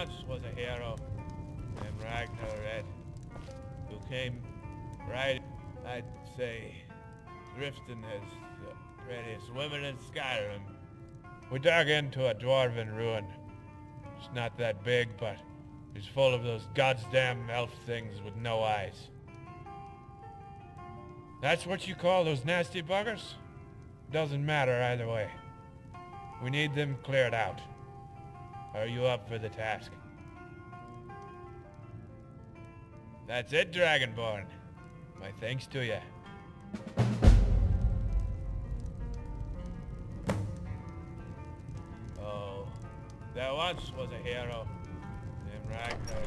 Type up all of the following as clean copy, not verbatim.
once was a hero named Ragdolls who came right, I'd say, drifting as the prettiest women in Skyrim. We dug into a dwarven ruin. It's not that big, but it's full of those goddamn elf things with no eyes. That's what you call those nasty buggers? Doesn't matter either way. We need them cleared out. Are you up for the task? That's it, Dragonborn. My thanks to you. Oh, there once was a hero named Ragdolls.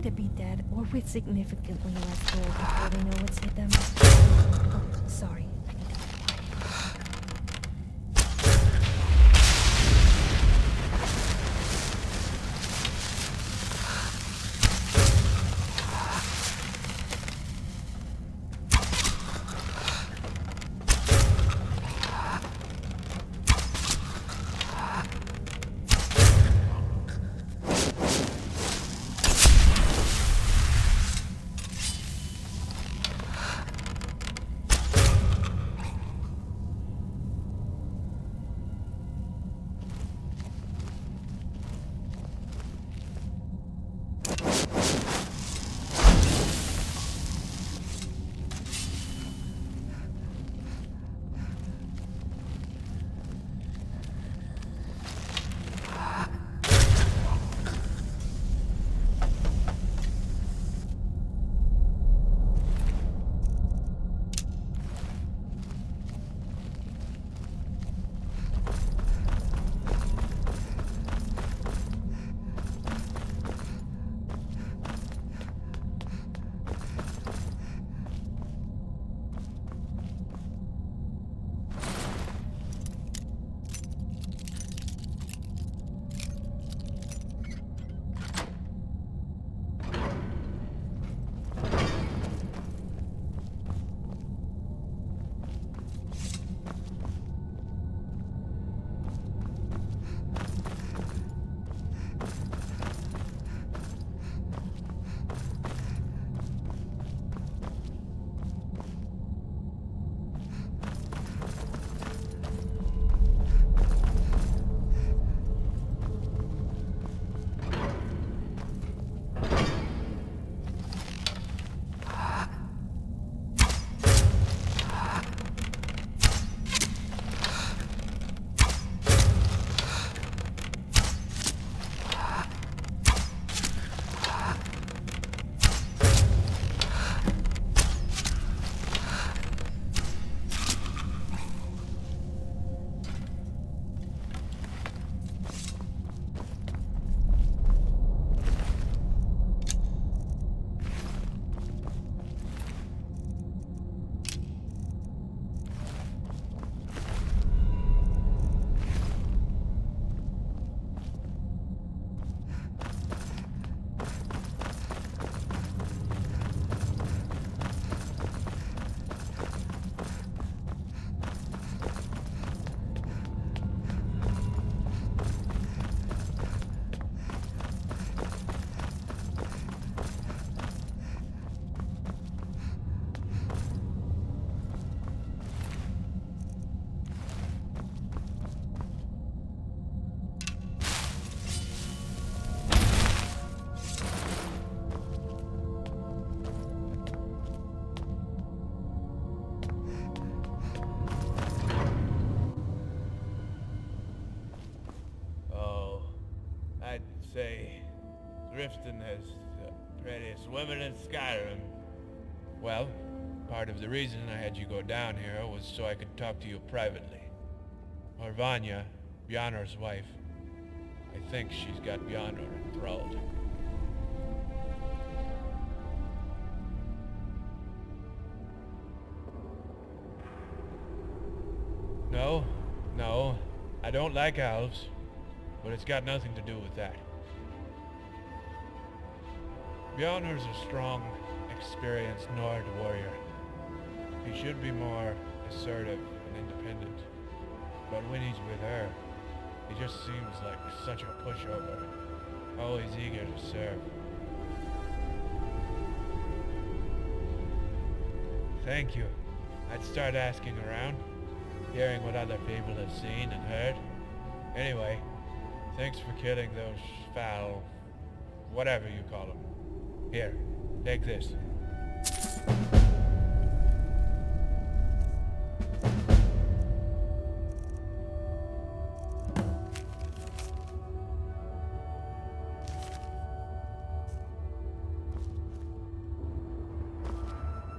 To be dead or with significantly less gold before they know what's hit them. Oh, sorry. I need to be quiet. say Riften has the prettiest women in Skyrim. Well, part of the reason I had you go down here was so I could talk to you privately. Vanya, Bjarnar's wife, I think she's got Bjarnar enthralled. No, I don't like elves, but it's got nothing to do with that. Bjarnar's a strong, experienced Nord warrior. He should be more assertive and independent, but when he's with her, he just seems like such a pushover, always eager to serve. Thank you. I'd start asking around, hearing what other people have seen and heard. Anyway, thanks for killing those foul, whatever you call them. Here, take this.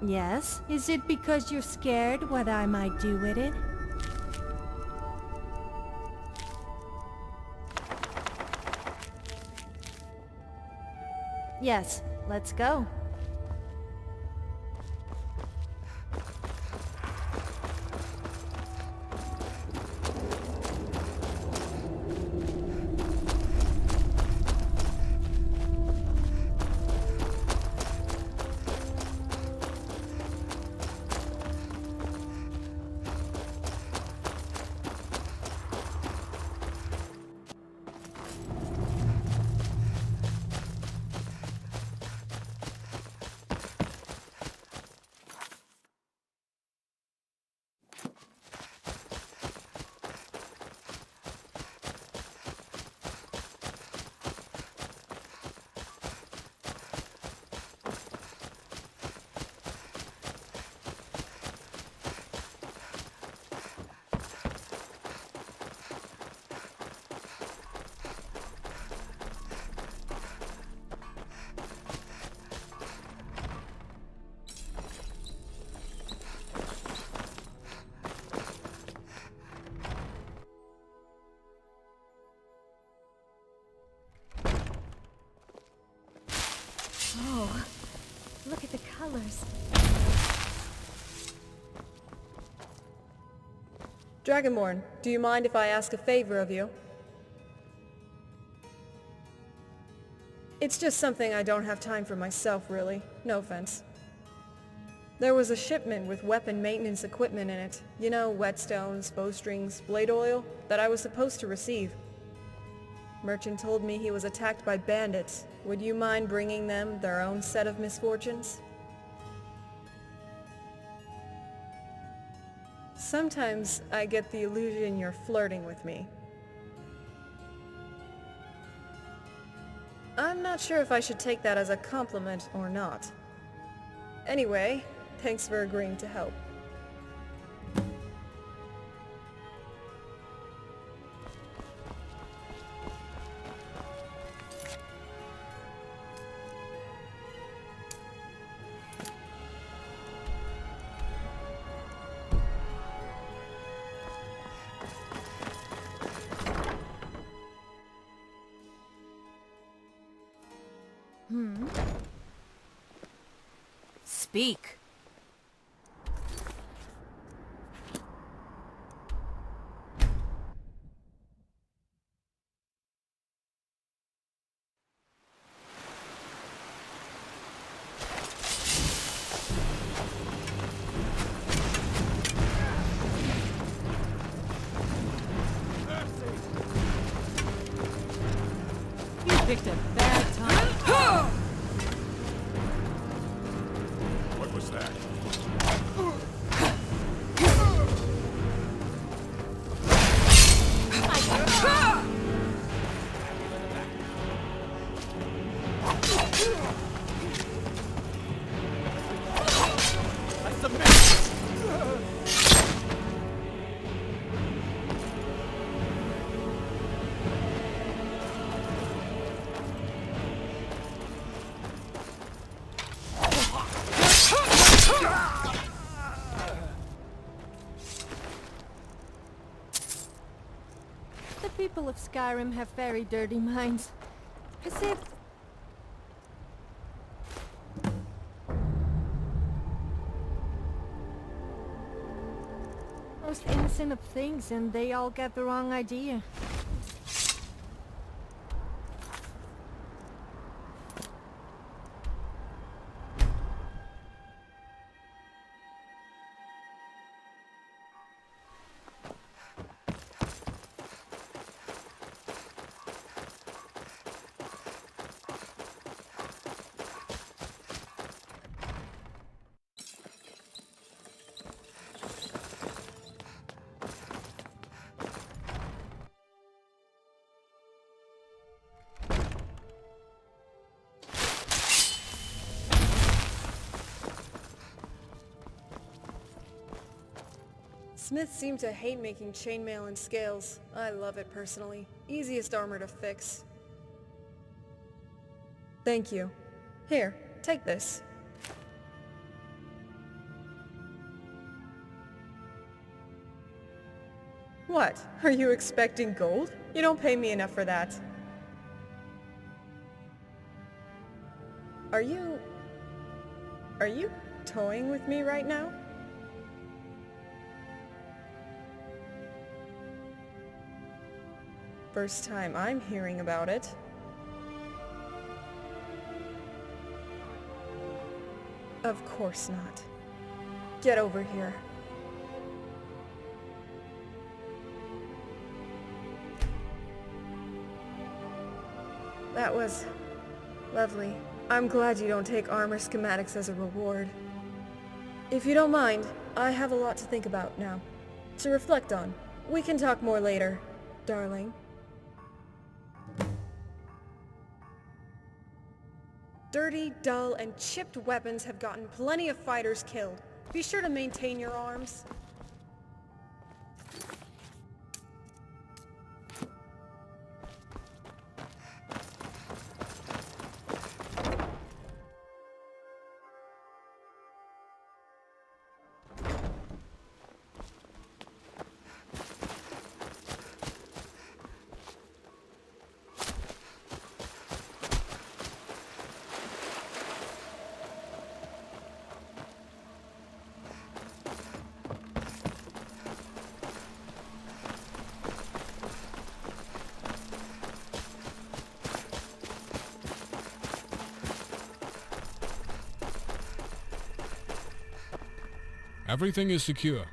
Yes? Is it because you're scared what I might do with it? Yes, let's go. Oh, look at the colors. Dragonborn, do you mind if I ask a favor of you? It's just something I don't have time for myself, really. No offense. There was a shipment with weapon maintenance equipment in it. You know, whetstones, bowstrings, blade oil, that I was supposed to receive. Merchant told me he was attacked by bandits. Would you mind bringing them their own set of misfortunes? Sometimes I get the illusion you're flirting with me. I'm not sure if I should take that as a compliment or not. Anyway, thanks for agreeing to help. Speak. You picked a bad time. What was that? people of Skyrim have very dirty minds. As if... most innocent of things and they all get the wrong idea. Smiths seem to hate making chainmail and scales. I love it personally. Easiest armor to fix. Thank you. Here, take this. What? Are you expecting gold? You don't pay me enough for that. Are you toying with me right now? First time I'm hearing about it. Of course not. Get over here. That was lovely. I'm glad you don't take armor schematics as a reward. If you don't mind, I have a lot to think about now. To reflect on. We can talk more later, darling. Dirty, dull, and chipped weapons have gotten plenty of fighters killed. Be sure to maintain your arms. Everything is secure.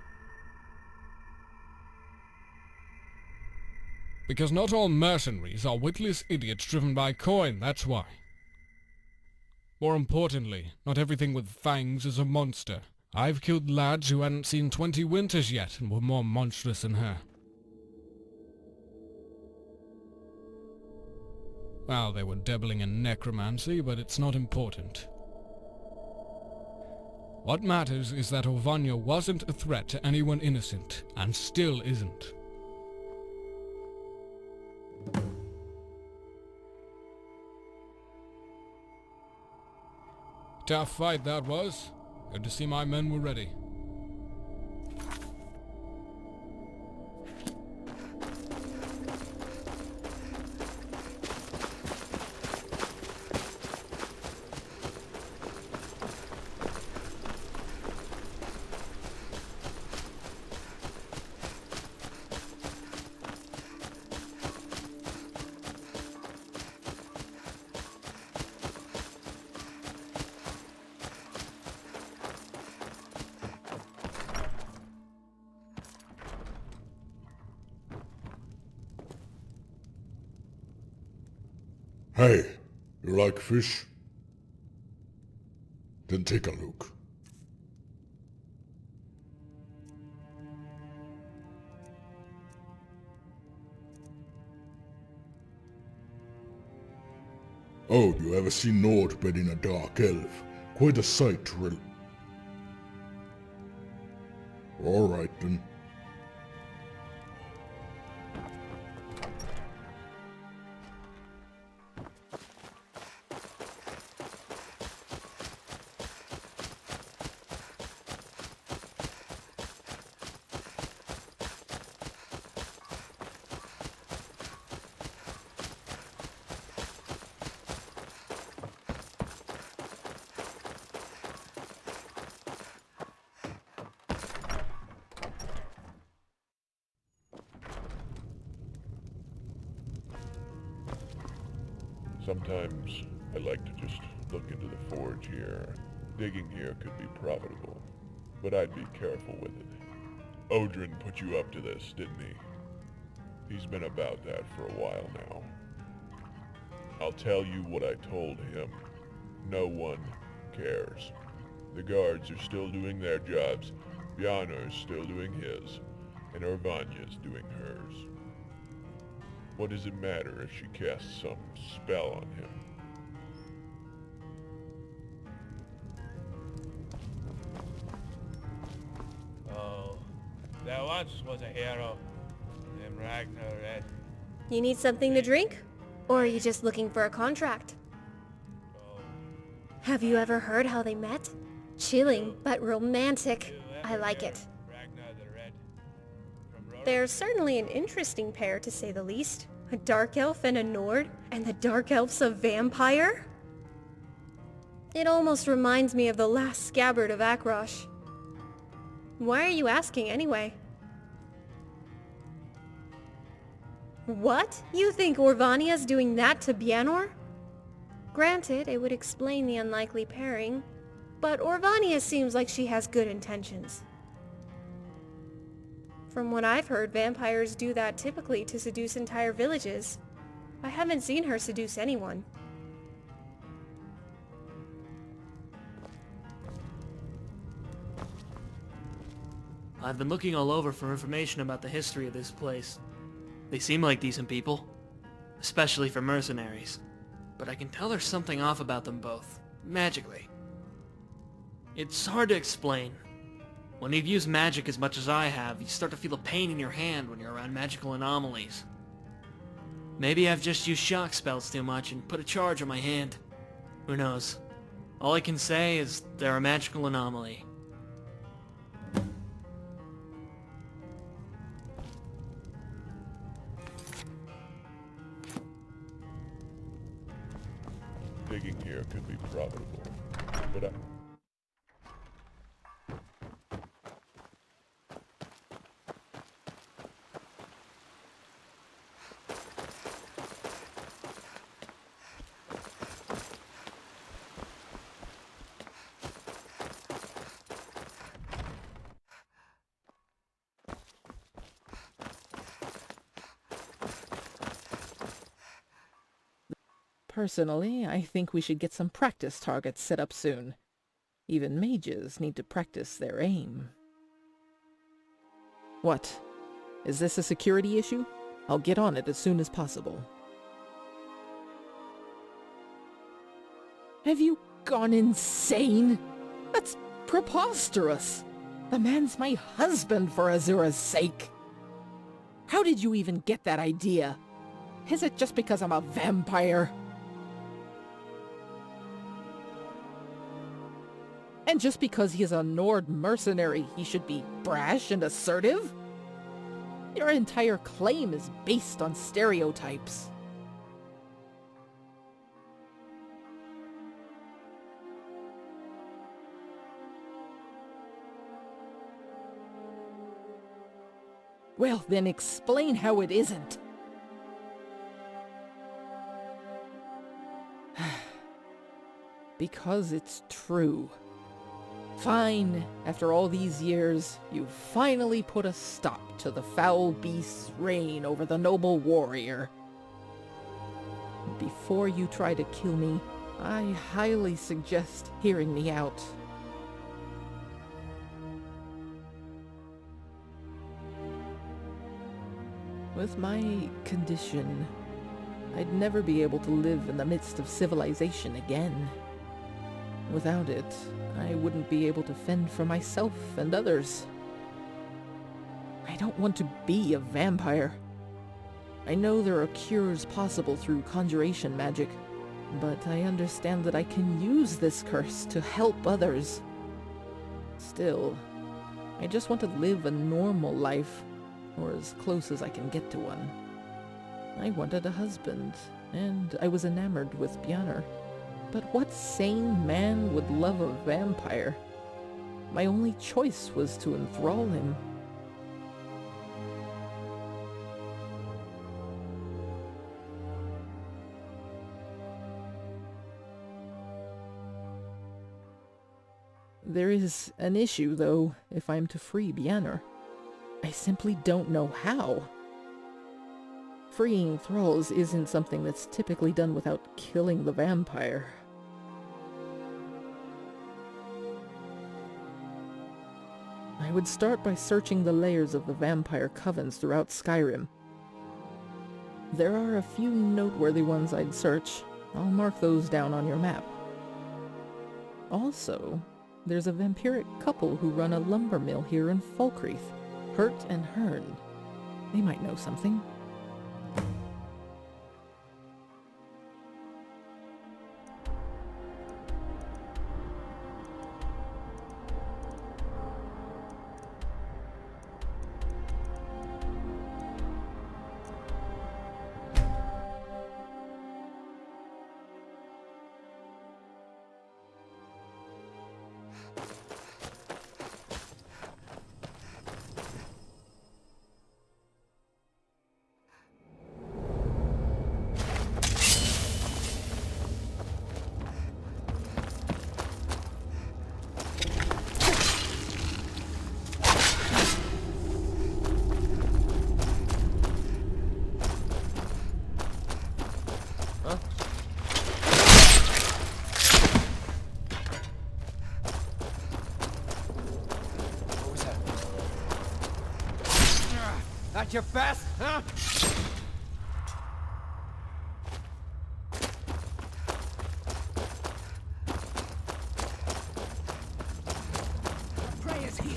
Because not all mercenaries are witless idiots driven by coin, that's why. More importantly, not everything with fangs is a monster. I've killed lads who hadn't seen 20 winters yet and were more monstrous than her. Well, they were dabbling in necromancy, but it's not important. What matters is that Ovania wasn't a threat to anyone innocent, and still isn't. Tough fight that was. Good to see my men were ready. Hey, you like fish? Then take a look. Oh, you ever seen Nord bedding a dark elf? Quite a sight to Alright then. Sometimes I like to just look into the forge here. Digging here could be profitable, but I'd be careful with it. Odrin put you up to this, didn't he? He's been about that for a while now. I'll tell you what I told him. No one cares. The guards are still doing their jobs, Bjarnar's still doing his, and Orvanya's doing hers. What does it matter if she casts some spell on him? Oh, there once was a hero named Ragnar Red. You need something to drink? Or are you just looking for a contract? Oh, Have you ever heard how they met? Chilling, but romantic. I like it. Ragnar the Red. From Rora. They're certainly an interesting pair, to say the least. A dark elf and a Nord, and the dark elf's a vampire? It almost reminds me of the last scabbard of Akrosh. Why are you asking anyway? What? You think Orvanya's doing that to Bjarnar? Granted, it would explain the unlikely pairing, but Orvania seems like she has good intentions. From what I've heard, vampires do that typically to seduce entire villages. I haven't seen her seduce anyone. I've been looking all over for information about the history of this place. They seem like decent people, especially for mercenaries. But I can tell there's something off about them both, magically. It's hard to explain. When you've used magic as much as I have, you start to feel a pain in your hand when you're around magical anomalies. Maybe I've just used shock spells too much and put a charge on my hand. Who knows? All I can say is they're a magical anomaly. Digging here could be profitable, but Personally, I think we should get some practice targets set up soon. Even mages need to practice their aim. What? Is this a security issue? I'll get on it as soon as possible. Have you gone insane? That's preposterous! The man's my husband, for Azura's sake! How did you even get that idea? Is it just because I'm a vampire? And just because he's a Nord mercenary, he should be brash and assertive? Your entire claim is based on stereotypes. Well, then explain how it isn't. Because it's true. Fine, after all these years, you've finally put a stop to the foul beast's reign over the noble warrior. Before you try to kill me, I highly suggest hearing me out. With my condition, I'd never be able to live in the midst of civilization again. Without it, I wouldn't be able to fend for myself and others. I don't want to be a vampire. I know there are cures possible through conjuration magic, but I understand that I can use this curse to help others. Still, I just want to live a normal life, or as close as I can get to one. I wanted a husband, and I was enamored with Bjarnar. But what sane man would love a vampire? My only choice was to enthrall him. There is an issue, though, if I am to free Byanner. I simply don't know how. Freeing thralls isn't something that's typically done without killing the vampire. I would start by searching the layers of the vampire covens throughout Skyrim. There are a few noteworthy ones I'd search. I'll mark those down on your map. Also, there's a vampiric couple who run a lumber mill here in Falkreath, Hurt and Hearn. They might know something. That your best, huh? Prey is here.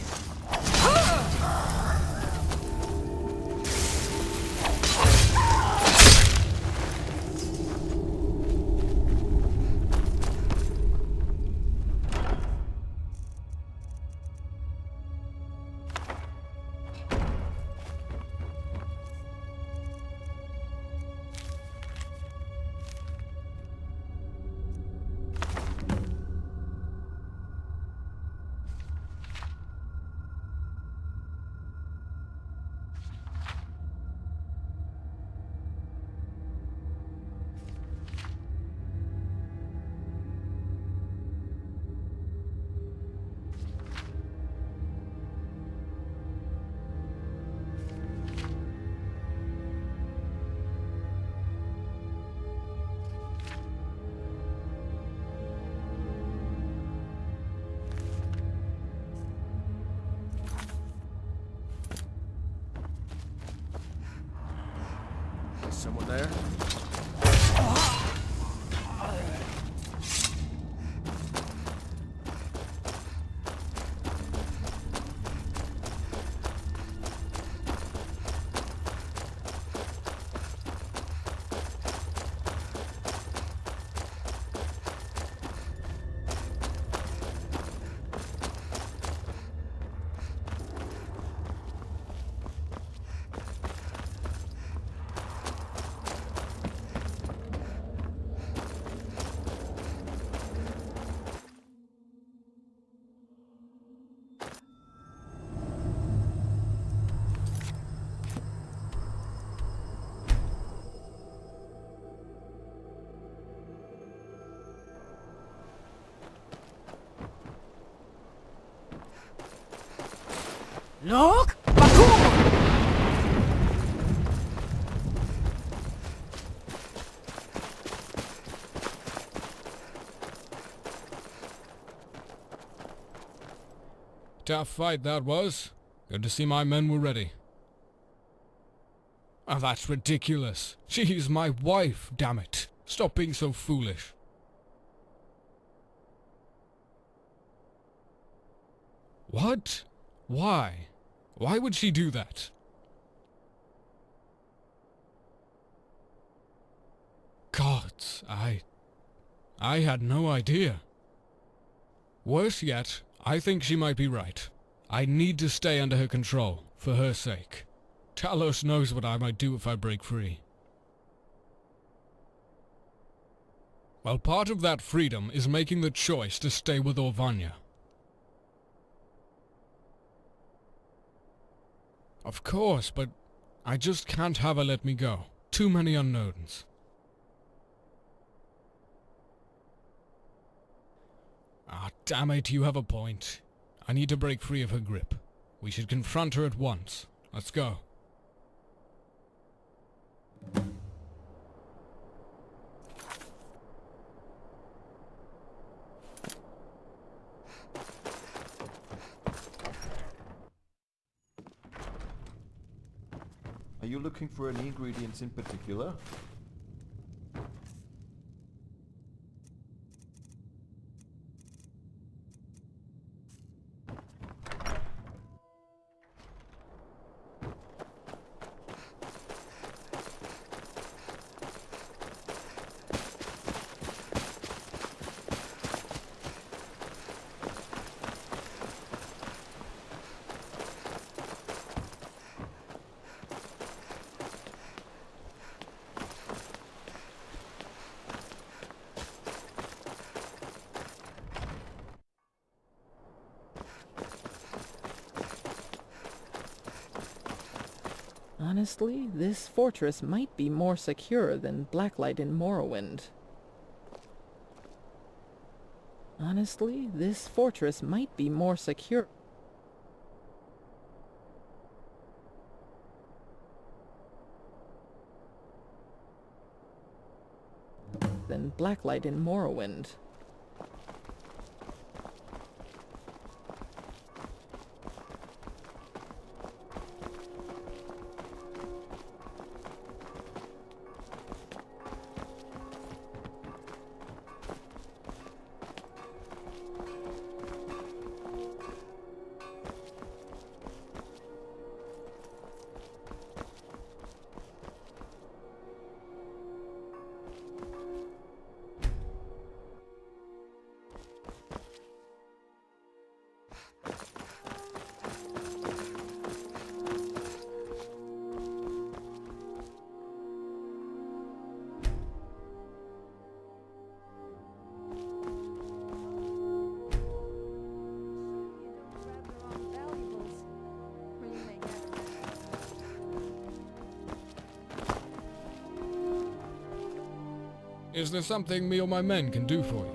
Someone there? Look! Tough fight that was. Good to see my men were ready. Oh, that's ridiculous. She's my wife, damn it. Stop being so foolish. What? Why? Why would she do that? Gods, I had no idea. Worse yet, I think she might be right. I need to stay under her control, for her sake. Talos knows what I might do if I break free. Well, part of that freedom is making the choice to stay with Orvanya. Of course, but I just can't have her let me go. Too many unknowns. Ah, damn it, you have a point. I need to break free of her grip. We should confront her at once. Let's go. Are you looking for any ingredients in particular? Honestly, this fortress might be more secure than Blacklight in Morrowind. Honestly, this fortress might be more secure than Blacklight in Morrowind. Is there something me or my men can do for you?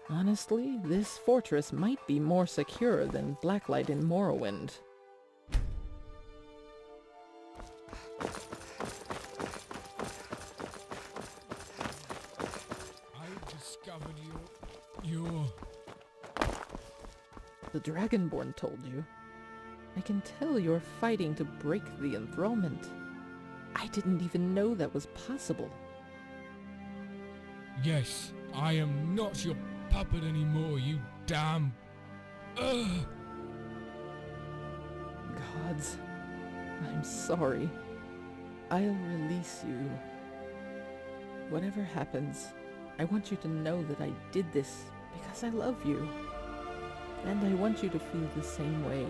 Honestly, this fortress might be more secure than Blacklight in Morrowind. The Dragonborn told you. I can tell you're fighting to break the enthrallment. I didn't even know that was possible. Yes, I am not your puppet anymore, you damn... Ugh. Gods, I'm sorry. I'll release you. Whatever happens, I want you to know that I did this because I love you. And I want you to feel the same way.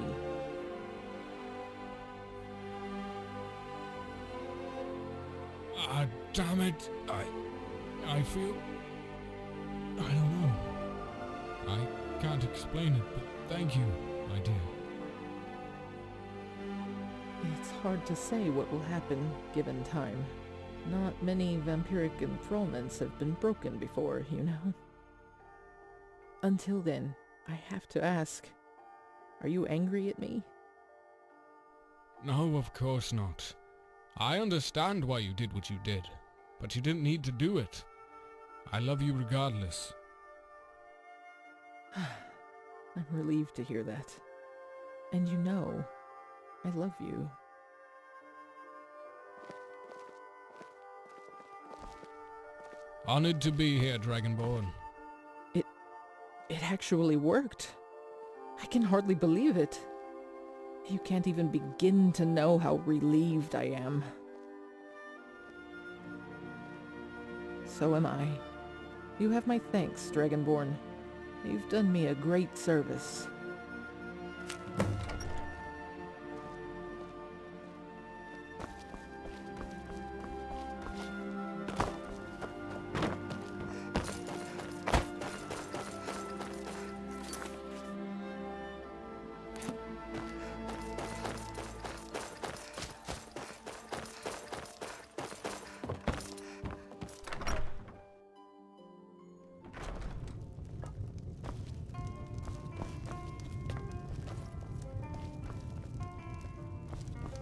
Ah, damn it. I feel... I don't know. I can't explain it, but thank you, my dear. It's hard to say what will happen, given time. Not many vampiric enthrallments have been broken before, you know. Until then, I have to ask, are you angry at me? No, of course not. I understand why you did what you did, but you didn't need to do it. I love you regardless. I'm relieved to hear that. And you know, I love you. Honored to be here, Dragonborn. It actually worked. I can hardly believe it. You can't even begin to know how relieved I am. So am I. You have my thanks, Dragonborn. You've done me a great service.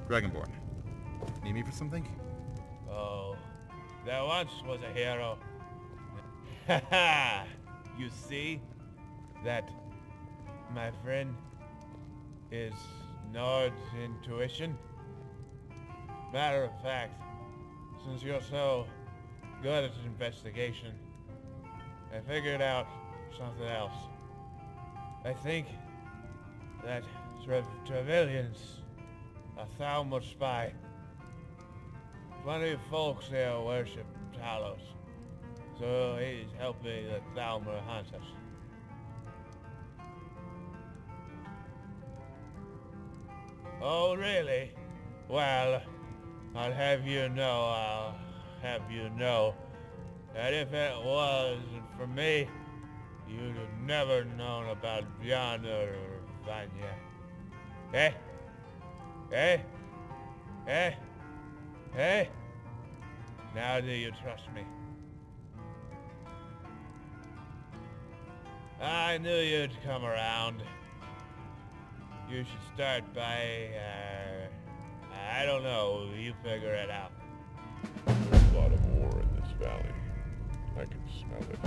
Dragonborn. Need me for something? Oh, there once was a hero. Haha! You see? That, my friend, is Nord's intuition. Matter of fact, since you're so good at investigation, I figured out something else. I think that Trevelyan's a Thalmor spy. Plenty of folks here worship Talos, so he's helping the Thalmor hunt us. Oh, really? Well, I'll have you know that if it wasn't for me, you'd have never known about Bjarna or Vanya. Eh? Eh? Eh? Eh? Now do you trust me? I knew you'd come around. You should start by, I don't know, you figure it out. There's a lot of ore in this valley. I can smell it.